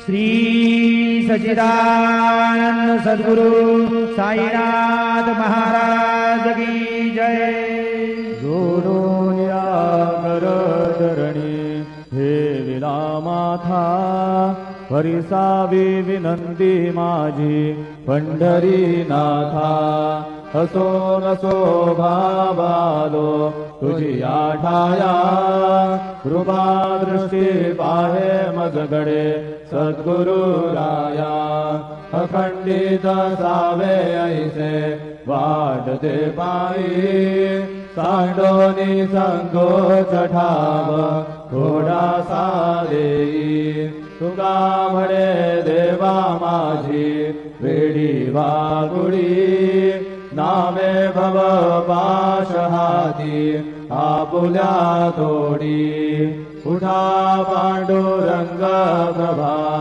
श्री सच्चिदानंद सद्गुरु साईनाथ महाराज की जय। जोडून या करचरणी ठेविला माथा, हरिसावी विनंती माझी पंढरीनाथा। हसो नसो भावालो तुझी आठाया, कृपा दृष्टी पाहे मजगडे सद्गुरु राया। अखंडित सावे ऐसे वाटते पायी, सांडोनी संकोच ठाव थोडासा देई। तुका म्हणे देवा माझी वेडी वागुडी, नामे भव पाश हाती आपुल्या तोडी। उठा पांडुरंग प्रभा